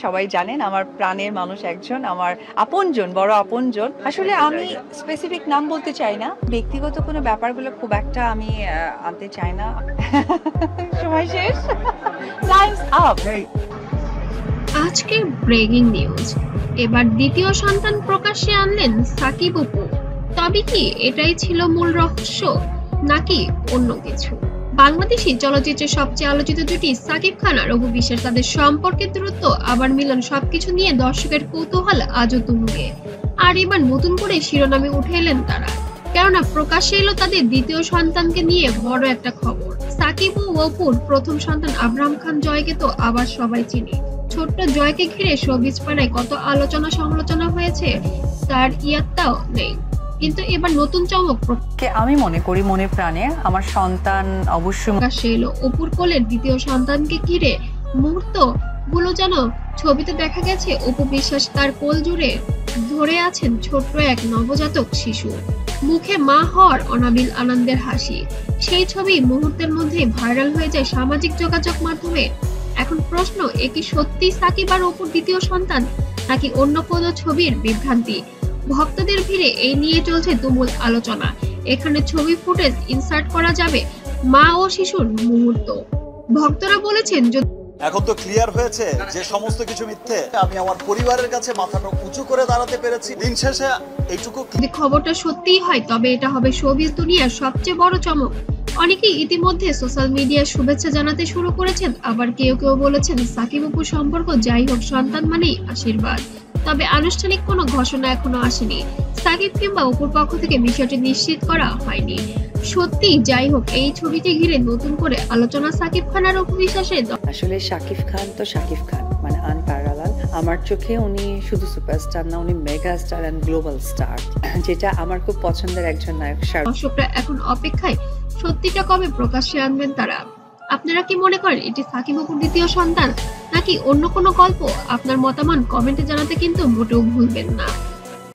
সবাই জানেন আমার প্রাণের মানুষ একজন, আমার আপনজন, বড় আপনজন। আসলে আমি স্পেসিফিক নাম বলতে চাই না, ব্যক্তিগত কোনো ব্যাপারগুলো খুব একটা আমি আনতে চাই না। সময় শেষ, টাইমস আপ। আজকের ব্রেকিং নিউজ, এবার দ্বিতীয় সন্তান প্রকাশ্যে আনলেন সাকিব অপু। তবে কি এটাই ছিল মূল রহস্য নাকি অন্য কিছু? বাংলাদেশি চলচ্চিত্রের সবচেয়ে আলোচিত জুটি সাকিব খান আর অপু বিশ্বাস, তাদের সম্পর্কের দূরত্ব আবার মিলন, সবকিছু নিয়ে দর্শকের কৌতূহল আজও তুঙ্গে। আর এবার নতুন করে শিরোনামে উঠে এলেন তারা, কেননা প্রকাশ্যে এলো তাদের দ্বিতীয় সন্তানকে নিয়ে বড় একটা খবর। সাকিব ও অপুর প্রথম সন্তান আব্রাহাম খান জয়কে তো আবার সবাই চিনে। ছোট্ট জয়কে ঘিরে শোবিজ পাড়ায় কত আলোচনা সমালোচনা হয়েছে তার ইয়াত্তাও নেই, কিন্তু এবার নতুন চমক আমি মনে করি মনে প্রাণে আমার সন্তান অবশ্যই প্রকাশ্যে এলো। অপুর কোলের দ্বিতীয় সন্তানকে ঘিরে মুহূর্ত গুলো যেন ছবিতে দেখা গেছে। অপু বিশ্বাস তার কোল জুড়ে ধরে আছেন ছোট্ট এক নবজাতক শিশু, মুখে মা হওয়ার অনাবিল আনন্দের হাসি। সেই ছবি মুহূর্তের মধ্যে ভাইরাল হয়ে যায় সামাজিক যোগাযোগ মাধ্যমে। এখন প্রশ্ন, এ কি সত্যি সাকিব আর অপুর দ্বিতীয় সন্তান নাকি অন্য কোনো ছবির বিভ্রান্তি? ভক্তদের ভিড়ে এই নিয়ে চলছে তুমুল আলোচনা। এখানে ছবি ফুটেজ ইনসার্ট করা যাবে, মা ও শিশুর মুহূর্ত। ভক্তরা বলেছেন এখন তো ক্লিয়ার হয়েছে যে সমস্ত কিছু মিথ্যে। আমি আমার পরিবারের কাছে মাথাটা উঁচু করে দাঁড়াতে পেরেছি। দিন শেষে এইটুকু, যদি খবরটা সত্যিই হয় তবে এটা হবে শোবিজ দুনিয়ার সবচেয়ে বড় চমক। অনেকেই ইতিমধ্যে সোশ্যাল মিডিয়ায় শুভেচ্ছা জানাতে শুরু করেছেন, আবার কেউ কেউ বলেছেন সাকিব অপুর সম্পর্ক যাই হোক, সন্তান মানেই আশীর্বাদ। তবে আনুষ্ঠানিক কোনো ঘোষণা এখনো আসেনি, সাকিব কিংবা অপুর পক্ষ থেকে বিষয়টি নিশ্চিত করা হয়নি। সত্যি যাই হোক, এই ছবিটি ঘিরে নতুন করে আলোচনা সাকিব খান আর অপু বিশ্বাসের। আসলে শাকিব খান তো শাকিব খান, মানে আনপ্যারালাল। আমার চোখে উনি শুধু সুপারস্টার না, উনি mega star and global star, যেটা আমার খুব পছন্দের একজন নায়ক। দর্শকরা এখন অপেক্ষায় সত্যিটা কবে প্রকাশ্যে আনবেন তারা। আপনারা কি মনে করেন এটি সাকিব অপুর দ্বিতীয় সন্তান নাকি অন্য কোনো গল্প? আপনার মতামত কমেন্টে জানাতে কিন্তু মোটেও ভুলবেন না।